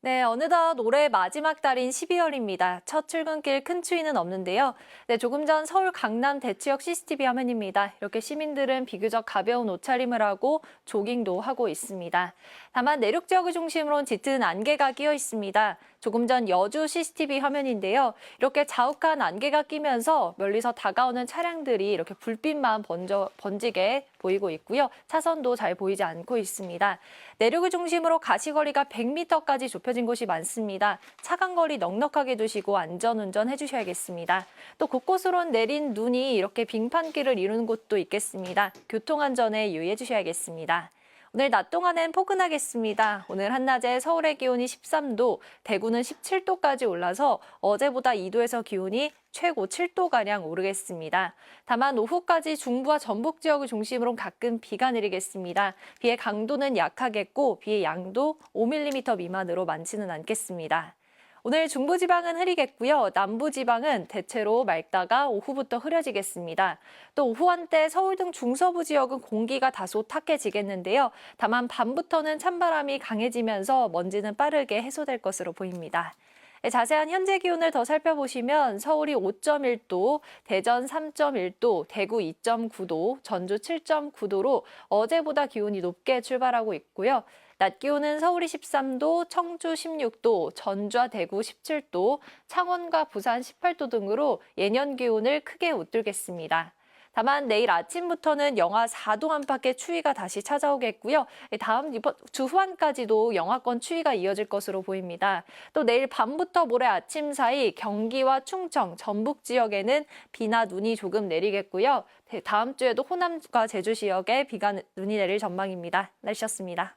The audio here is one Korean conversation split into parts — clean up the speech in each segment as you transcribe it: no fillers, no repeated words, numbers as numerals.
네, 어느덧 올해 마지막 달인 12월입니다. 첫 출근길 큰 추위는 없는데요. 네, 조금 전 서울 강남 대치역 CCTV 화면입니다. 이렇게 시민들은 비교적 가벼운 옷차림을 하고 조깅도 하고 있습니다. 다만 내륙 지역을 중심으로 짙은 안개가 끼어 있습니다. 조금 전 여주 CCTV 화면인데요. 이렇게 자욱한 안개가 끼면서 멀리서 다가오는 차량들이 이렇게 불빛만 번지게 보이고 있고요. 차선도 잘 보이지 않고 있습니다. 내륙을 중심으로 가시거리가 100m까지 좁혀진 곳이 많습니다. 차간거리 넉넉하게 두시고 안전운전 해주셔야겠습니다. 또 곳곳으론 내린 눈이 이렇게 빙판길을 이루는 곳도 있겠습니다. 교통안전에 유의해 주셔야겠습니다. 오늘 낮 동안엔 포근하겠습니다. 오늘 한낮에 서울의 기온이 13도, 대구는 17도까지 올라서 어제보다 2도에서 기온이 최고 7도가량 오르겠습니다. 다만 오후까지 중부와 전북 지역을 중심으로 가끔 비가 내리겠습니다. 비의 강도는 약하겠고 비의 양도 5mm 미만으로 많지는 않겠습니다. 오늘 중부지방은 흐리겠고요. 남부지방은 대체로 맑다가 오후부터 흐려지겠습니다. 또 오후 한때 서울 등 중서부 지역은 공기가 다소 탁해지겠는데요. 다만 밤부터는 찬바람이 강해지면서 먼지는 빠르게 해소될 것으로 보입니다. 자세한 현재 기온을 더 살펴보시면 서울이 5.1도, 대전 3.1도, 대구 2.9도, 전주 7.9도로 어제보다 기온이 높게 출발하고 있고요. 낮 기온은 서울이 13도, 청주 16도, 전주와 대구 17도, 창원과 부산 18도 등으로 예년 기온을 크게 웃돌겠습니다. 다만 내일 아침부터는 영하 4도 안팎의 추위가 다시 찾아오겠고요. 이번 주 후반까지도 영하권 추위가 이어질 것으로 보입니다. 또 내일 밤부터 모레 아침 사이 경기와 충청, 전북 지역에는 비나 눈이 조금 내리겠고요. 다음 주에도 호남과 제주 지역에 눈이 내릴 전망입니다. 날씨였습니다.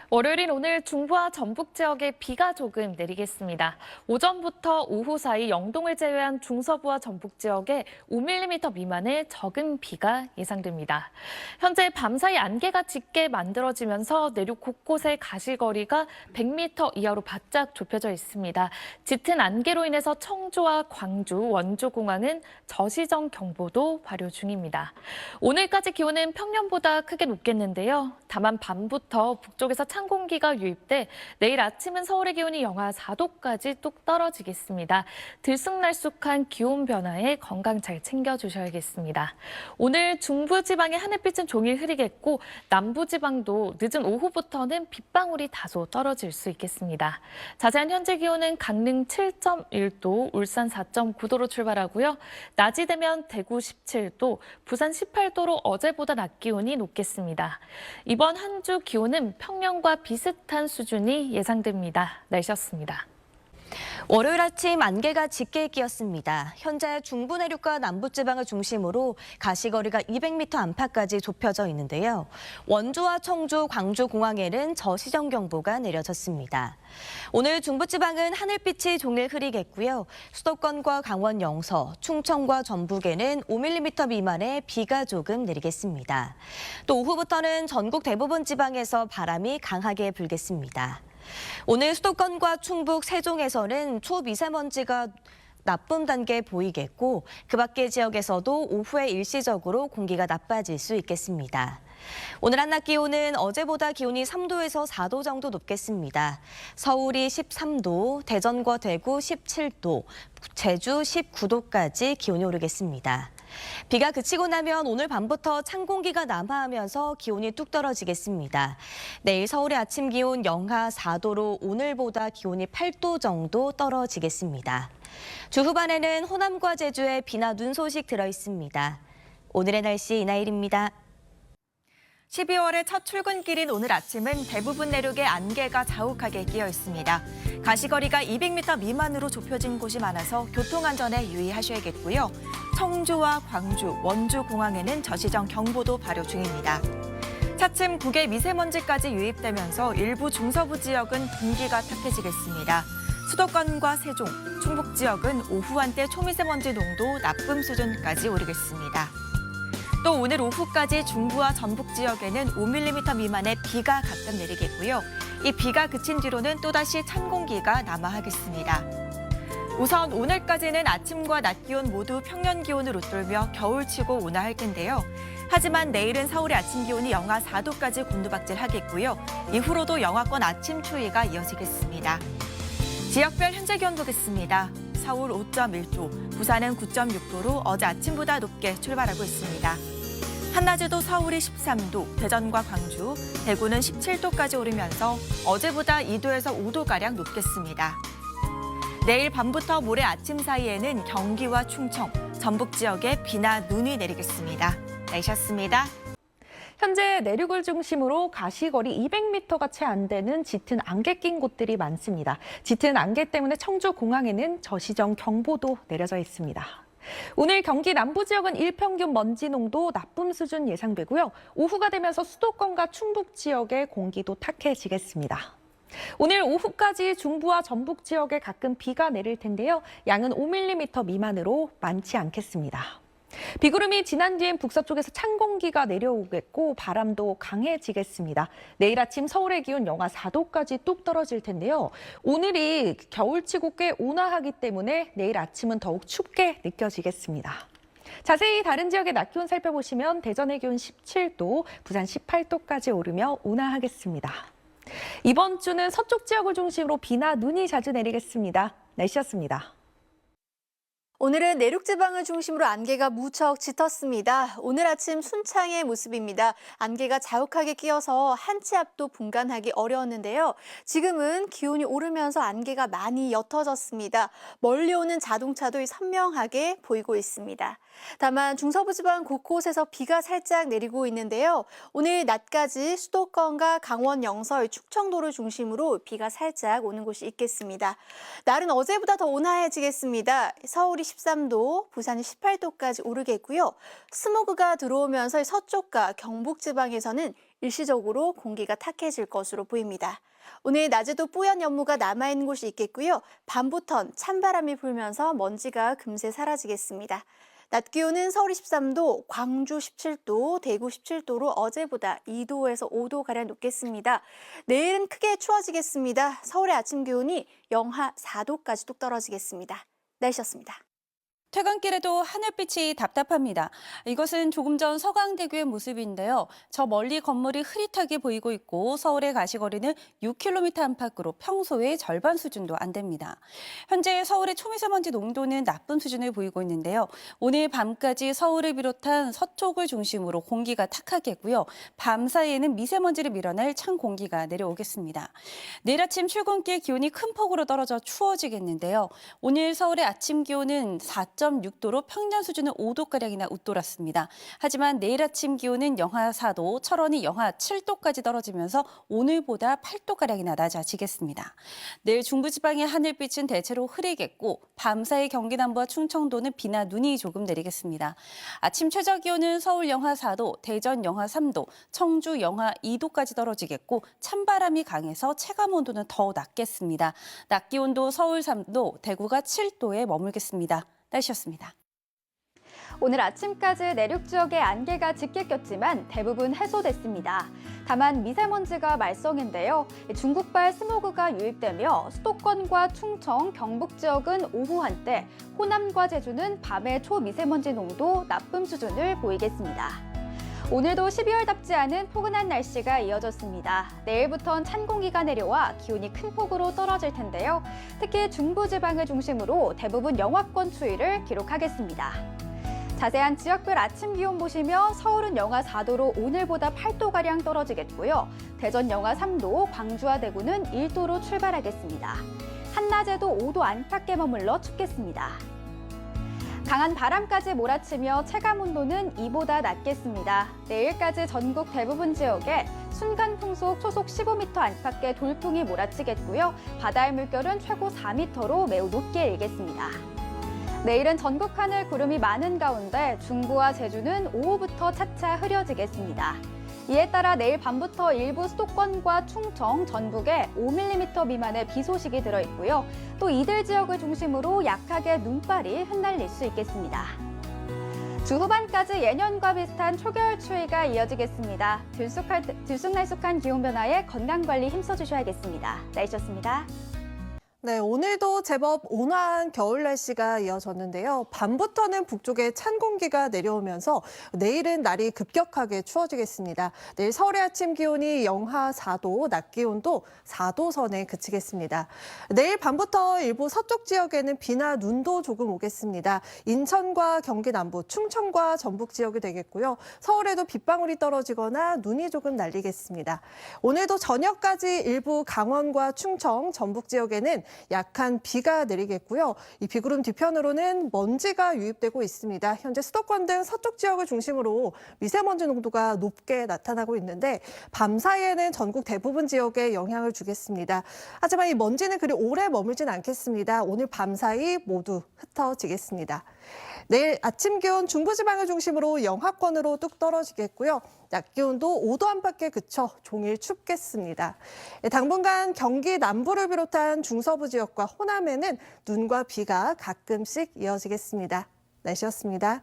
월요일인 오늘 중부와 전북 지역에 비가 조금 내리겠습니다. 오전부터 오후 사이 영동을 제외한 중서부와 전북 지역에 5mm 미만의 적은 비가 예상됩니다. 현재 밤사이 안개가 짙게 만들어지면서 내륙 곳곳의 가시거리가 100m 이하로 바짝 좁혀져 있습니다. 짙은 안개로 인해서 청주와 광주, 원주공항은 저시정 경보도 발효 중입니다. 오늘까지 기온은 평년보다 크게 높겠는데요. 다만 밤부터 북쪽에서 찬 공기가 유입돼 내일 아침은 서울의 기온이 영하 4도까지 뚝 떨어지겠습니다. 들쑥날쑥한 기온 변화에 건강 잘 챙겨주셔야겠습니다. 오늘 중부지방의 하늘빛은 종일 흐리겠고 남부지방도 늦은 오후부터는 빗방울이 다소 떨어질 수 있겠습니다. 자세한 현재 기온은 강릉 7.1도, 울산 4.9도로 출발하고요. 낮이 되면 대구 17도, 부산 18도로 어제보다 낮 기온이 높겠습니다. 이번 한 주 기온은 평년과 비슷한 수준이 예상됩니다. 날씨였습니다. 월요일 아침 안개가 짙게 끼었습니다. 현재 중부 내륙과 남부지방을 중심으로 가시거리가 200m 안팎까지 좁혀져 있는데요. 원주와 청주, 광주 공항에는 저시정 경보가 내려졌습니다. 오늘 중부지방은 하늘빛이 종일 흐리겠고요. 수도권과 강원 영서, 충청과 전북에는 5mm 미만의 비가 조금 내리겠습니다. 또 오후부터는 전국 대부분 지방에서 바람이 강하게 불겠습니다. 오늘 수도권과 충북, 세종에서는 초미세먼지가 나쁨 단계 보이겠고 그 밖의 지역에서도 오후에 일시적으로 공기가 나빠질 수 있겠습니다. 오늘 한낮 기온은 어제보다 기온이 3도에서 4도 정도 높겠습니다. 서울이 13도, 대전과 대구 17도, 제주 19도까지 기온이 오르겠습니다. 비가 그치고 나면 오늘 밤부터 찬 공기가 남하하면서 기온이 뚝 떨어지겠습니다. 내일 서울의 아침 기온 영하 4도로 오늘보다 기온이 8도 정도 떨어지겠습니다. 주 후반에는 호남과 제주에 비나 눈 소식 들어있습니다. 오늘의 날씨 이나일입니다. 12월의 첫 출근길인 오늘 아침은 대부분 내륙에 안개가 자욱하게 끼어 있습니다. 가시거리가 200m 미만으로 좁혀진 곳이 많아서 교통안전에 유의하셔야겠고요. 청주와 광주, 원주 공항에는 저시정 경보도 발효 중입니다. 차츰 국외 미세먼지까지 유입되면서 일부 중서부 지역은 공기가 탁해지겠습니다. 수도권과 세종, 충북 지역은 오후 한때 초미세먼지 농도 나쁨 수준까지 오르겠습니다. 또 오늘 오후까지 중부와 전북 지역에는 5mm 미만의 비가 가끔 내리겠고요. 이 비가 그친 뒤로는 또다시 찬 공기가 남하하겠습니다. 우선 오늘까지는 아침과 낮 기온 모두 평년 기온을 웃돌며 겨울치고 온화할 텐데요. 하지만 내일은 서울의 아침 기온이 영하 4도까지 곤두박질하겠고요. 이후로도 영하권 아침 추위가 이어지겠습니다. 지역별 현재 기온 보겠습니다. 서울 5.1도, 부산은 9.6도로 어제 아침보다 높게 출발하고 있습니다. 한낮에도 서울이 13도, 대전과 광주, 대구는 17도까지 오르면서 어제보다 2도에서 5도가량 높겠습니다. 내일 밤부터 모레 아침 사이에는 경기와 충청, 전북 지역에 비나 눈이 내리겠습니다. 날씨였습니다. 현재 내륙을 중심으로 가시거리 200m가 채 안 되는 짙은 안개 낀 곳들이 많습니다. 짙은 안개 때문에 청주 공항에는 저시정 경보도 내려져 있습니다. 오늘 경기 남부 지역은 일평균 먼지 농도 나쁨 수준 예상되고요. 오후가 되면서 수도권과 충북 지역의 공기도 탁해지겠습니다. 오늘 오후까지 중부와 전북 지역에 가끔 비가 내릴 텐데요. 양은 5mm 미만으로 많지 않겠습니다. 비구름이 지난 뒤엔 북서쪽에서 찬 공기가 내려오겠고 바람도 강해지겠습니다. 내일 아침 서울의 기온 영하 4도까지 뚝 떨어질 텐데요. 오늘이 겨울치고 꽤 온화하기 때문에 내일 아침은 더욱 춥게 느껴지겠습니다. 자세히 다른 지역의 낮 기온 살펴보시면 대전의 기온 17도, 부산 18도까지 오르며 온화하겠습니다. 이번 주는 서쪽 지역을 중심으로 비나 눈이 자주 내리겠습니다. 날씨였습니다. 오늘은 내륙지방을 중심으로 안개가 무척 짙었습니다. 오늘 아침 순창의 모습입니다. 안개가 자욱하게 끼어서 한 치 앞도 분간하기 어려웠는데요. 지금은 기온이 오르면서 안개가 많이 옅어졌습니다. 멀리 오는 자동차도 선명하게 보이고 있습니다. 다만 중서부 지방 곳곳에서 비가 살짝 내리고 있는데요. 오늘 낮까지 수도권과 강원 영서, 충청도를 중심으로 비가 살짝 오는 곳이 있겠습니다. 날은 어제보다 더 온화해지겠습니다. 서울이 13도, 부산이 18도까지 오르겠고요. 스모그가 들어오면서 서쪽과 경북 지방에서는 일시적으로 공기가 탁해질 것으로 보입니다. 오늘 낮에도 뽀얀 연무가 남아있는 곳이 있겠고요. 밤부턴 찬바람이 불면서 먼지가 금세 사라지겠습니다. 낮 기온은 서울이 13도, 광주 17도, 대구 17도로 어제보다 2도에서 5도가량 높겠습니다. 내일은 크게 추워지겠습니다. 서울의 아침 기온이 영하 4도까지 뚝 떨어지겠습니다. 날씨였습니다. 퇴근길에도 하늘빛이 답답합니다. 이것은 조금 전 서강대교의 모습인데요. 저 멀리 건물이 흐릿하게 보이고 있고 서울의 가시거리는 6km 안팎으로 평소의 절반 수준도 안 됩니다. 현재 서울의 초미세먼지 농도는 나쁜 수준을 보이고 있는데요. 오늘 밤까지 서울을 비롯한 서쪽을 중심으로 공기가 탁하겠고요. 밤 사이에는 미세먼지를 밀어낼 찬 공기가 내려오겠습니다. 내일 아침 출근길 기온이 큰 폭으로 떨어져 추워지겠는데요. 오늘 서울의 아침 기온은 4.6도로 평년 수준은 5도가량이나 웃돌았습니다. 하지만 내일 아침 기온은 영하 4도, 철원이 영하 7도까지 떨어지면서 오늘보다 8도가량이나 낮아지겠습니다. 내일 중부지방의 하늘빛은 대체로 흐리겠고 밤사이 경기 남부와 충청도는 비나 눈이 조금 내리겠습니다. 아침 최저 기온은 서울 영하 4도, 대전 영하 3도, 청주 영하 2도까지 떨어지겠고 찬바람이 강해서 체감 온도는 더 낮겠습니다. 낮 기온도 서울 3도, 대구가 7도에 머물겠습니다. 날씨였습니다. 오늘 아침까지 내륙 지역에 안개가 짙게 꼈지만 대부분 해소됐습니다. 다만 미세먼지가 말썽인데요. 중국발 스모그가 유입되며 수도권과 충청, 경북 지역은 오후 한때, 호남과 제주는 밤에 초미세먼지 농도 나쁨 수준을 보이겠습니다. 오늘도 12월답지 않은 포근한 날씨가 이어졌습니다. 내일부터는 찬 공기가 내려와 기온이 큰 폭으로 떨어질 텐데요. 특히 중부지방을 중심으로 대부분 영하권 추위를 기록하겠습니다. 자세한 지역별 아침 기온 보시면 서울은 영하 4도로 오늘보다 8도가량 떨어지겠고요. 대전 영하 3도, 광주와 대구는 1도로 출발하겠습니다. 한낮에도 5도 안팎에 머물러 춥겠습니다. 강한 바람까지 몰아치며 체감 온도는 이보다 낮겠습니다. 내일까지 전국 대부분 지역에 순간 풍속 초속 15m 안팎의 돌풍이 몰아치겠고요. 바다의 물결은 최고 4m로 매우 높게 일겠습니다. 내일은 전국 하늘 구름이 많은 가운데 중부와 제주는 오후부터 차차 흐려지겠습니다. 이에 따라 내일 밤부터 일부 수도권과 충청, 전북에 5mm 미만의 비 소식이 들어있고요. 또 이들 지역을 중심으로 약하게 눈발이 흩날릴 수 있겠습니다. 주 후반까지 예년과 비슷한 초겨울 추위가 이어지겠습니다. 들쑥날쑥한 기온 변화에 건강관리 힘써주셔야겠습니다. 날씨였습니다. 네, 오늘도 제법 온화한 겨울 날씨가 이어졌는데요. 밤부터는 북쪽에 찬 공기가 내려오면서 내일은 날이 급격하게 추워지겠습니다. 내일 서울의 아침 기온이 영하 4도, 낮 기온도 4도 선에 그치겠습니다. 내일 밤부터 일부 서쪽 지역에는 비나 눈도 조금 오겠습니다. 인천과 경기 남부, 충청과 전북 지역이 되겠고요. 서울에도 빗방울이 떨어지거나 눈이 조금 날리겠습니다. 오늘도 저녁까지 일부 강원과 충청, 전북 지역에는 약한 비가 내리겠고요. 이 비구름 뒤편으로는 먼지가 유입되고 있습니다. 현재 수도권 등 서쪽 지역을 중심으로 미세먼지 농도가 높게 나타나고 있는데 밤 사이에는 전국 대부분 지역에 영향을 주겠습니다. 하지만 이 먼지는 그리 오래 머물진 않겠습니다. 오늘 밤 사이 모두 흩어지겠습니다. 내일 아침 기온 중부지방을 중심으로 영하권으로 뚝 떨어지겠고요. 낮 기온도 5도 안팎에 그쳐 종일 춥겠습니다. 당분간 경기 남부를 비롯한 중서부 지역과 호남에는 눈과 비가 가끔씩 이어지겠습니다. 날씨였습니다.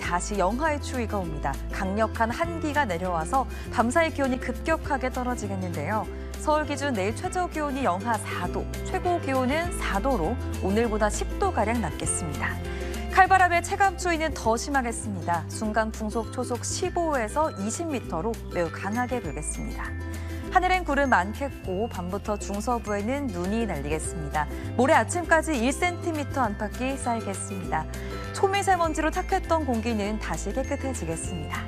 다시 영하의 추위가 옵니다. 강력한 한기가 내려와서 밤사이 기온이 급격하게 떨어지겠는데요. 서울 기준 내일 최저 기온이 영하 4도, 최고 기온은 4도로 오늘보다 10도가량 낮겠습니다. 칼바람의 체감 추위는 더 심하겠습니다. 순간 풍속 초속 15에서 20m로 매우 강하게 불겠습니다. 하늘엔 구름 많겠고 밤부터 중서부에는 눈이 날리겠습니다. 모레 아침까지 1cm 안팎이 쌓이겠습니다. 초미세먼지로 탁했던 공기는 다시 깨끗해지겠습니다.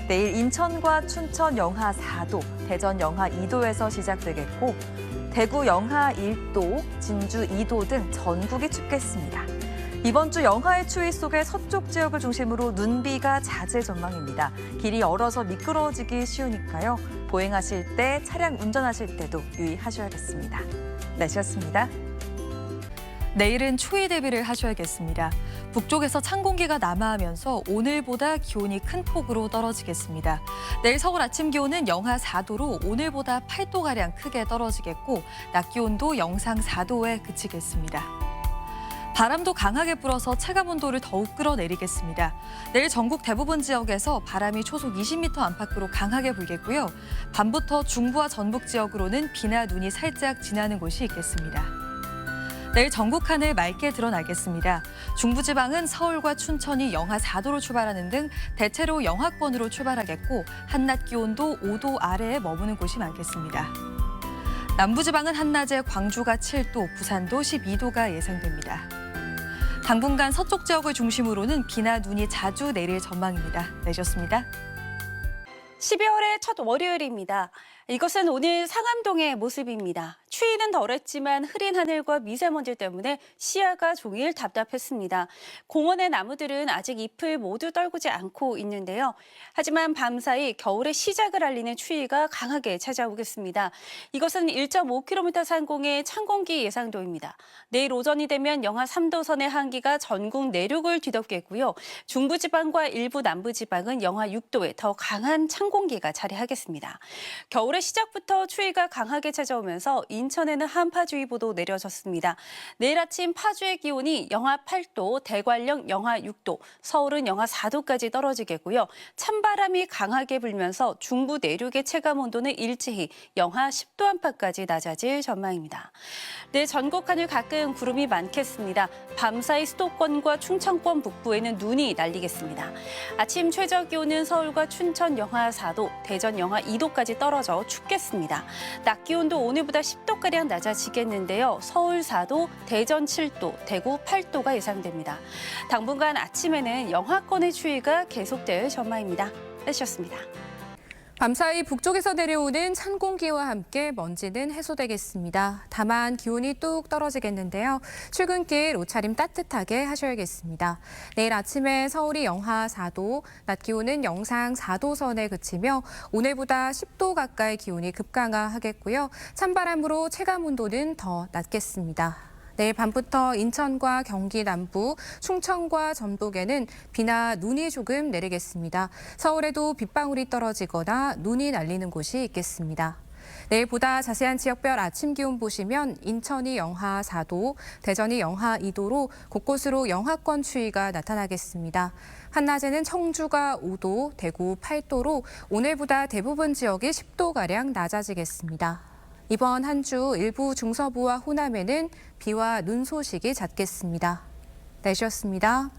내일 인천과 춘천 영하 4도, 대전 영하 2도에서 시작되겠고 대구 영하 1도, 진주 2도 등 전국이 춥겠습니다. 이번 주 영하의 추위 속에 서쪽 지역을 중심으로 눈비가 잦을 전망입니다. 길이 얼어서 미끄러워지기 쉬우니까요. 보행하실 때, 차량 운전하실 때도 유의하셔야겠습니다. 날씨였습니다. 내일은 추위 대비를 하셔야겠습니다. 북쪽에서 찬 공기가 남하하면서 오늘보다 기온이 큰 폭으로 떨어지겠습니다. 내일 서울 아침 기온은 영하 4도로 오늘보다 8도가량 크게 떨어지겠고 낮 기온도 영상 4도에 그치겠습니다. 바람도 강하게 불어서 체감온도를 더욱 끌어내리겠습니다. 내일 전국 대부분 지역에서 바람이 초속 20m 안팎으로 강하게 불겠고요. 밤부터 중부와 전북 지역으로는 비나 눈이 살짝 지나는 곳이 있겠습니다. 내일 전국 하늘 맑게 드러나겠습니다. 중부지방은 서울과 춘천이 영하 4도로 출발하는 등 대체로 영하권으로 출발하겠고 한낮 기온도 5도 아래에 머무는 곳이 많겠습니다. 남부지방은 한낮에 광주가 7도, 부산도 12도가 예상됩니다. 당분간 서쪽 지역을 중심으로는 비나 눈이 자주 내릴 전망입니다. 내셨습니다. 12월의 첫 월요일입니다. 이것은 오늘 상암동의 모습입니다. 추위는 덜했지만 흐린 하늘과 미세먼지 때문에 시야가 종일 답답했습니다. 공원의 나무들은 아직 잎을 모두 떨구지 않고 있는데요. 하지만 밤사이 겨울의 시작을 알리는 추위가 강하게 찾아오겠습니다. 이것은 1.5km 상공의 찬 공기 예상도입니다. 내일 오전이 되면 영하 3도 선의 한기가 전국 내륙을 뒤덮겠고요. 중부지방과 일부 남부지방은 영하 6도의 더 강한 찬 공기가 자리하겠습니다. 겨울의 시작부터 추위가 강하게 찾아오면서 인천에는 한파주의보도 내려졌습니다. 내일 아침 파주의 기온이 영하 8도, 대관령 영하 6도, 서울은 영하 4도까지 떨어지겠고요. 찬바람이 강하게 불면서 중부 내륙의 체감온도는 일제히 영하 10도 안팎까지 낮아질 전망입니다. 내일 전국 하늘 가끔 구름이 많겠습니다. 밤사이 수도권과 충청권 북부에는 눈이 날리겠습니다. 아침 최저 기온은 서울과 춘천 영하 4도, 대전 영하 2도까지 떨어져 춥겠습니다. 낮 기온도 오늘보다 10도가량 낮아지겠는데요. 서울 4도, 대전 7도, 대구 8도가 예상됩니다. 당분간 아침에는 영하권의 추위가 계속될 전망입니다. 날씨였습니다. 밤사이 북쪽에서 내려오는 찬 공기와 함께 먼지는 해소되겠습니다. 다만 기온이 뚝 떨어지겠는데요. 출근길 옷차림 따뜻하게 하셔야겠습니다. 내일 아침에 서울이 영하 4도, 낮 기온은 영상 4도 선에 그치며 오늘보다 10도 가까이 기온이 급강하하겠고요. 찬바람으로 체감 온도는 더 낮겠습니다. 내일 밤부터 인천과 경기 남부, 충청과 전북에는 비나 눈이 조금 내리겠습니다. 서울에도 빗방울이 떨어지거나 눈이 날리는 곳이 있겠습니다. 내일 보다 자세한 지역별 아침 기온 보시면 인천이 영하 4도, 대전이 영하 2도로 곳곳으로 영하권 추위가 나타나겠습니다. 한낮에는 청주가 5도, 대구 8도로 오늘보다 대부분 지역이 10도가량 낮아지겠습니다. 이번 한 주 일부 중서부와 호남에는 비와 눈 소식이 잦겠습니다. 날씨였습니다.